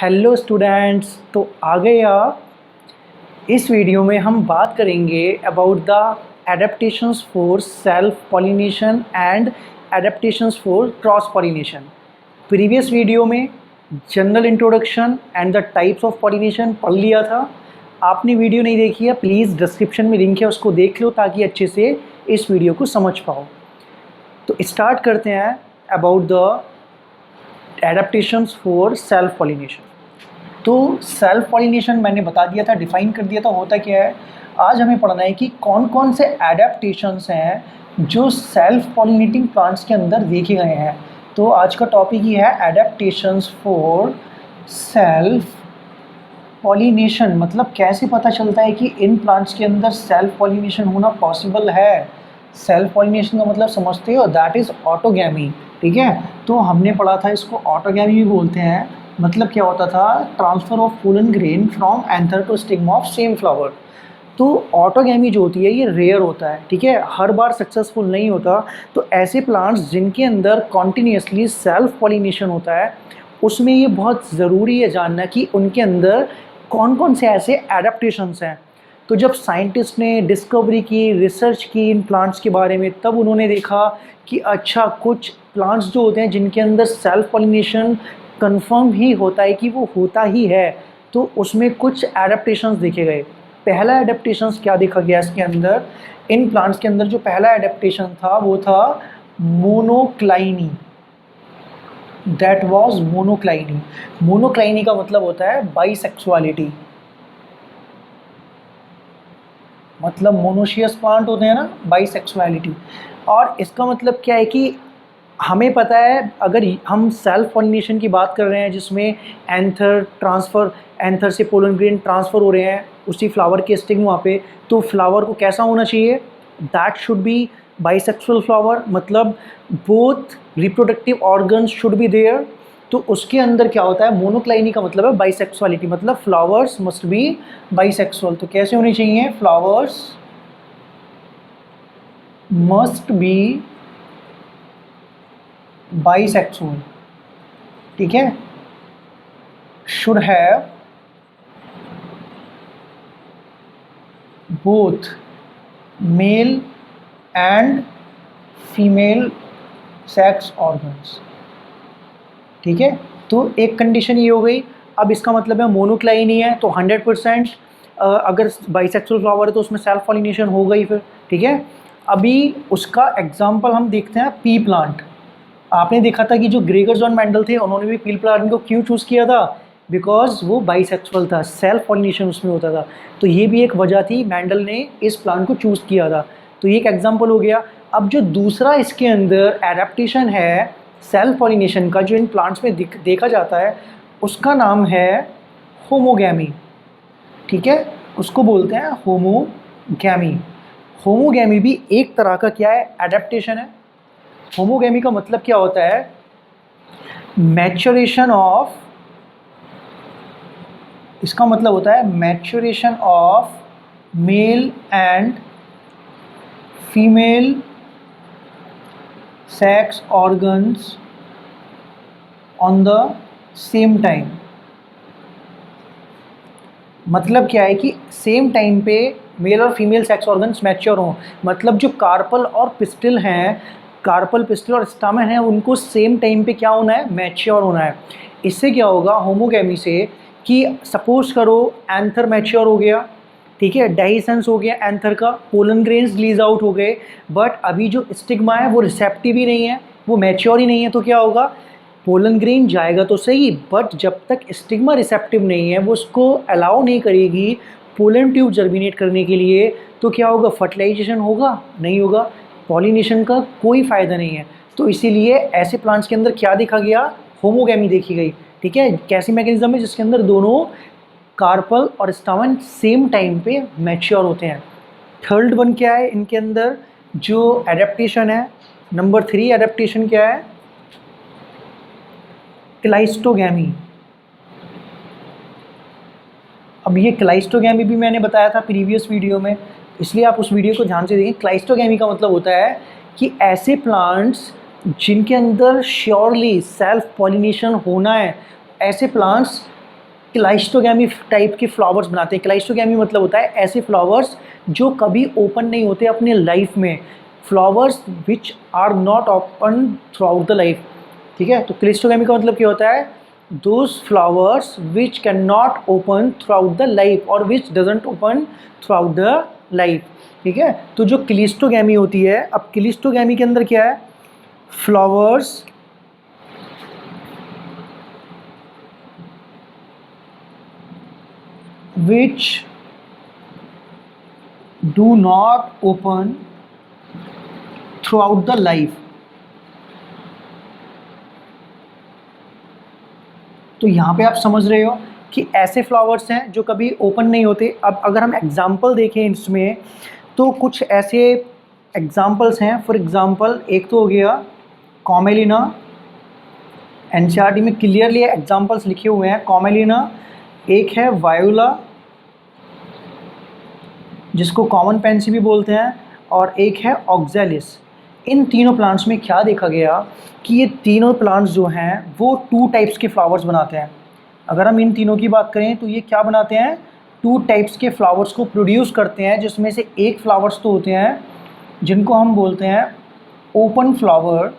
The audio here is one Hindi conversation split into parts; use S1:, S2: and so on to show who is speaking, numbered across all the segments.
S1: हेलो स्टूडेंट्स, तो आ गए आप। इस वीडियो में हम बात करेंगे about the adaptations for self pollination and adaptations for cross pollination. Previous video में general introduction and the types of pollination पढ़ लिया था। आपने वीडियो नहीं देखी है, प्लीज़ डिस्क्रिप्शन में लिंक है, उसको देख लो ताकि अच्छे से इस वीडियो को समझ पाओ। तो स्टार्ट करते हैं about the adaptations for self pollination. तो सेल्फ पॉलिनेशन मैंने बता दिया था, डिफाइन कर दिया था, होता क्या है। आज हमें पढ़ना है कि कौन कौन से एडेप्टेशंस हैं जो सेल्फ पॉलिनेटिंग प्लांट्स के अंदर देखे गए हैं। तो आज का टॉपिक ही है एडेप्टेशंस फॉर सेल्फ पॉलिनेशन। मतलब कैसे पता चलता है कि इन प्लांट्स के अंदर सेल्फ पॉलिनेशन होना पॉसिबल है। सेल्फ पॉलिनेशन का मतलब समझते हो, दैट इज़ ऑटोगैमी। ठीक है, तो हमने पढ़ा था इसको ऑटोगैमी भी बोलते हैं। मतलब क्या होता था, transfer of pollen grain from anther to stigma of same flower. तो ऑटोगैमी जो होती है ये रेयर होता है, ठीक है, हर बार सक्सेसफुल नहीं होता। तो ऐसे प्लांट्स जिनके अंदर कॉन्टीन्यूसली सेल्फ पॉलिनेशन होता है, उसमें ये बहुत ज़रूरी है जानना कि उनके अंदर कौन कौन से ऐसे एडेप्टेशंस हैं। तो जब साइंटिस्ट ने डिस्कवरी की, रिसर्च की इन प्लांट्स के बारे में, तब उन्होंने देखा कि अच्छा कुछ प्लांट्स जो होते हैं जिनके अंदर सेल्फ पॉलिनेशन कंफर्म ही होता है कि वो होता ही है, तो उसमें कुछ एडेप्टेशंस देखे गए। पहला एडेप्टेशंस क्या देखा गया इसके अंदर, इन प्लांट्स के अंदर जो पहला एडेप्टेशन था वो था monocliny. That was monocliny. Monocliny का मतलब होता है बाइसेक्सुअलिटी। मतलब मोनोशियस प्लांट होते हैं ना, बाइसेक्सुअलिटी। और इसका मतलब क्या है कि हमें पता है, अगर हम सेल्फ पॉलिनेशन की बात कर रहे हैं जिसमें एंथर ट्रांसफ़र, एंथर से पोलन ग्रेन ट्रांसफ़र हो रहे हैं उसी फ्लावर के स्टिग्मा पे, तो फ्लावर को कैसा होना चाहिए, that should be bisexual flower. मतलब both reproductive organs should be there. तो उसके अंदर क्या होता है, मोनोक्लाइनी का मतलब है बाइसेक्सुअलिटी, मतलब फ्लावर्स मस्ट बी बाइसेक्सुअल। तो कैसे होनी चाहिए, फ्लावर्स मस्ट बी बाइसेक्सुअल। ठीक है, should have both male and female sex organs. ठीक है, तो एक कंडीशन ये हो गई। अब इसका मतलब है मोनोक्लाइनी है तो 100%, अगर बाइसेक्सुअल फ्लावर है तो उसमें सेल्फ पॉलिनेशन होगा ही फिर। ठीक है, अभी उसका एग्जांपल हम देखते हैं, पी प्लांट। आपने देखा था कि जो ग्रेगर जॉन मेंडल थे उन्होंने भी पी प्लांट को क्यों चूज़ किया था, बिकॉज वो बाइसेक्सुअल था, सेल्फ पॉलिनेशन उसमें होता था। तो ये भी एक वजह थी मेंडल ने इस प्लांट को चूज़ किया था। तो ये एक एग्जाम्पल हो गया। अब जो दूसरा इसके अंदर एडेप्टेशन है सेल्फ पॉलिनेशन का, जो इन प्लांट्स में देखा जाता है, उसका नाम है होमोगैमी। ठीक है, उसको बोलते हैं होमोगैमी। होमोगैमी भी एक तरह का क्या है, एडेप्टेशन है। होमोगैमी का मतलब क्या होता है, मैच्योरेशन ऑफ, इसका मतलब होता है maturation of male and female sex organs on the same time. मतलब क्या है कि सेम टाइम पे मेल और फीमेल सेक्स ऑर्गन्स मैच्योर हों। मतलब जो कार्पल और पिस्टिल हैं, कार्पल, पिस्टिल और स्टामेन है, उनको सेम टाइम पे क्या होना है, मैच्योर होना है। इससे क्या होगा होमोगैमी से, कि सपोज करो एंथर मैच्योर हो गया, ठीक है, डेहिसेंस हो गया एंथर का, पोलन ग्रेन्स रिलीज आउट हो गए, बट अभी जो स्टिग्मा है वो रिसेप्टिव ही नहीं है, वो मैच्योर ही नहीं है। तो क्या होगा, पोलन ग्रेन जाएगा तो सही, बट जब तक स्टिग्मा रिसेप्टिव नहीं है वो उसको अलाउ नहीं करेगी पोलन ट्यूब जर्मिनेट करने के लिए। तो क्या होगा, फर्टिलाइजेशन होगा नहीं होगा, पॉलिनेशन का कोई फ़ायदा नहीं है। तो इसीलिए ऐसे प्लांट्स के अंदर क्या देखा गया, होमोगैमी देखी गई। ठीक है, कैसी मैकेनिज्म है जिसके अंदर दोनों कार्पल और स्टामेन सेम टाइम पे मैच्योर होते हैं। थर्ड वन क्या है इनके अंदर जो एडेप्टेशन है, नंबर 3 एडेप्टेशन क्या है, क्लाइस्टोगैमी। अब ये क्लाइस्टोगैमी भी मैंने बताया था प्रीवियस वीडियो में, इसलिए आप उस वीडियो को ध्यान से देखें। क्लाइस्टोगैमी का मतलब होता है कि ऐसे प्लांट्स जिनके अंदर श्योरली सेल्फ पॉलिनेशन होना है, ऐसे प्लांट्स क्लाइस्टोगैमी टाइप के फ्लावर्स बनाते हैं। क्लाइस्टोगैमी मतलब होता है ऐसे फ्लावर्स जो कभी ओपन नहीं होते अपने लाइफ में, flowers which are not open throughout the life. ठीक है, तो क्लाइस्टोगैमी का मतलब क्या होता है, those flowers which can not open throughout the life और which doesn't open throughout the life. ठीक है, तो जो क्लिस्टोगैमी होती है, अब क्लिस्टोगैमी के अंदर क्या है, flowers which do not open throughout the life। तो यहाँ पे आप समझ रहे हो कि ऐसे फ्लावर्स हैं जो कभी ओपन नहीं होते। अब अगर हम एग्जाम्पल देखें इसमें, तो कुछ ऐसे एग्जाम्पल्स हैं। फॉर एग्जाम्पल एक तो हो गया कॉमेलिना, एनसीईआरटी में क्लियरली एग्जाम्पल्स लिखे हुए हैं। कॉमेलिना, एक है वायोला जिसको कॉमन पेंसी भी बोलते हैं, और एक है ऑक्जेलिस। इन तीनों प्लांट्स में क्या देखा गया कि ये तीनों प्लांट्स जो हैं वो 2 टाइप्स के फ्लावर्स बनाते हैं। अगर हम इन तीनों की बात करें तो ये क्या बनाते हैं, 2 टाइप्स के फ्लावर्स को प्रोड्यूस करते हैं, जिसमें से एक फ्लावर्स तो होते हैं जिनको हम बोलते हैं ओपन फ्लावर,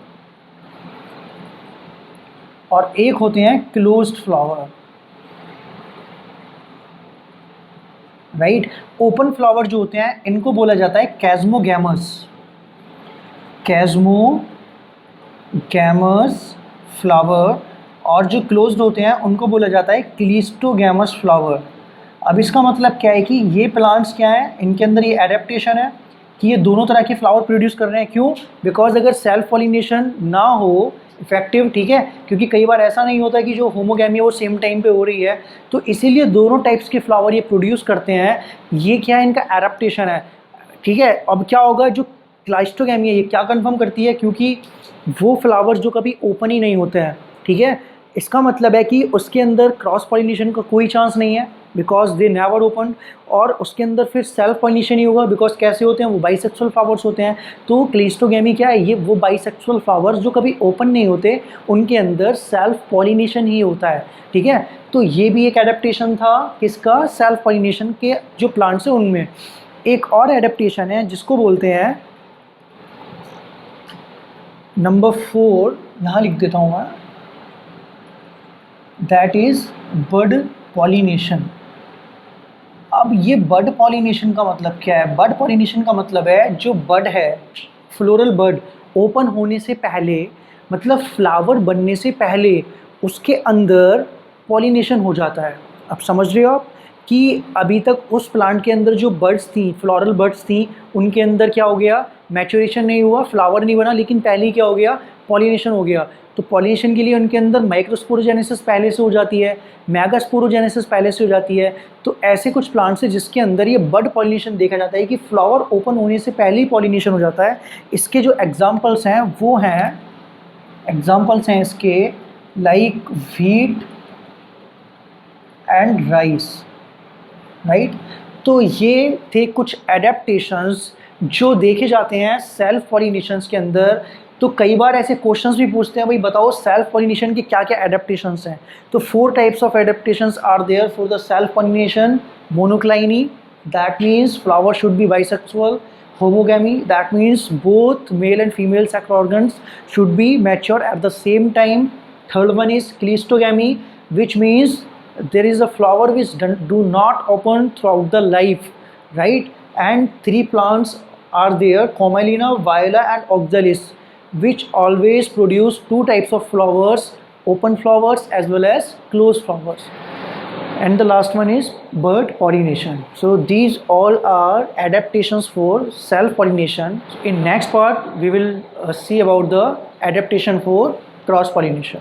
S1: और एक होते हैं closed flower. Right, open flower जो होते हैं इनको बोला जाता है कैज़्मोगैमस, कैज़्मोगैमस फ्लावर, और जो क्लोज्ड होते हैं उनको बोला जाता है क्लिस्टोगैमस फ्लावर। अब इसका मतलब क्या है कि ये प्लांट्स क्या है, इनके अंदर ये एडेप्टेशन है कि ये दोनों तरह के फ्लावर प्रोड्यूस कर रहे हैं। क्यों? बिकॉज अगर सेल्फ पॉलिनेशन ना हो इफेक्टिव, ठीक है, क्योंकि कई बार ऐसा नहीं होता कि जो होमोगैमी है वो सेम टाइम पे हो रही है, तो इसीलिए दोनों टाइप्स के फ्लावर ये प्रोड्यूस करते हैं। ये क्या है, इनका एडेप्टेशन है। ठीक है, अब क्या होगा, जो क्लाइस्टोगैमी है ये क्या कंफर्म करती है, क्योंकि वो फ्लावर्स जो कभी ओपन ही नहीं होते हैं, ठीक है, इसका मतलब है कि उसके अंदर क्रॉस पॉलिनेशन का कोई चांस नहीं है, बिकॉज दे नेवर ओपन, और उसके अंदर फिर सेल्फ पॉलिनेशन ही होगा, बिकॉज कैसे होते हैं वो बाइसेक्सुअल फ्लावर्स होते हैं। तो क्लिस्टोगैमी क्या है, ये वो बाइसेक्सुअल फ्लावर्स जो कभी ओपन नहीं होते उनके अंदर सेल्फ पॉलिनेशन ही होता है। ठीक है, तो ये भी एक एडेप्टेशन था किसका, सेल्फ पॉलिनेशन के जो प्लांट्स हैं उनमें। एक और एडेप्टेशन है जिसको बोलते हैं नंबर 4, यहाँ लिख देता हूँ मैं, दैट इज बड पॉलिनेशन। अब ये बड पॉलिनेशन का मतलब क्या है, बड पॉलिनेशन का मतलब है जो बड है, फ्लोरल बड, ओपन होने से पहले, मतलब फ्लावर बनने से पहले उसके अंदर पॉलिनेशन हो जाता है। अब समझ रहे हो आप कि अभी तक उस प्लांट के अंदर जो बर्ड्स थी, फ्लोरल बर्ड्स थी, उनके अंदर क्या हो गया, मैच्योरेशन नहीं हुआ, फ्लावर नहीं बना, लेकिन पहले ही क्या हो गया, पॉलिनेशन हो गया। तो पॉलिनेशन के लिए उनके अंदर माइक्रोस्पोरोजेनेसिस पहले से हो जाती है, मेगास्पोरोजेनेसिस पहले से हो जाती है। तो ऐसे कुछ प्लांट्स हैं जिसके अंदर ये बड पॉलिनेशन देखा जाता है कि फ्लावर ओपन होने से पहले ही पॉलिनेशन हो जाता है। इसके जो एग्जाम्पल्स हैं वो हैं, एग्जाम्पल्स हैं इसके like wheat and rice. Right, तो ये थे कुछ एडेप्टेशंस जो देखे जाते हैं सेल्फ पॉलिनेशंस के अंदर। तो कई बार ऐसे क्वेश्चंस भी पूछते हैं, भाई बताओ सेल्फ पॉलिनेशन के क्या क्या एडेप्टेशंस हैं। तो 4 types of adaptations are there for the self pollination. Monocliny, that means flower should be bisexual. homogamy, that means both male and female sex organs should be mature at the same time. Third one is cleistogamy, which means there is a flower which do not open throughout the life, right? And 3 plants are there, Commelina, Viola and Oxalis, which always produce 2 types of flowers, open flowers as well as closed flowers. And the last one is bird pollination. So these all are adaptations for self pollination. In next part we will see about the adaptation for cross pollination.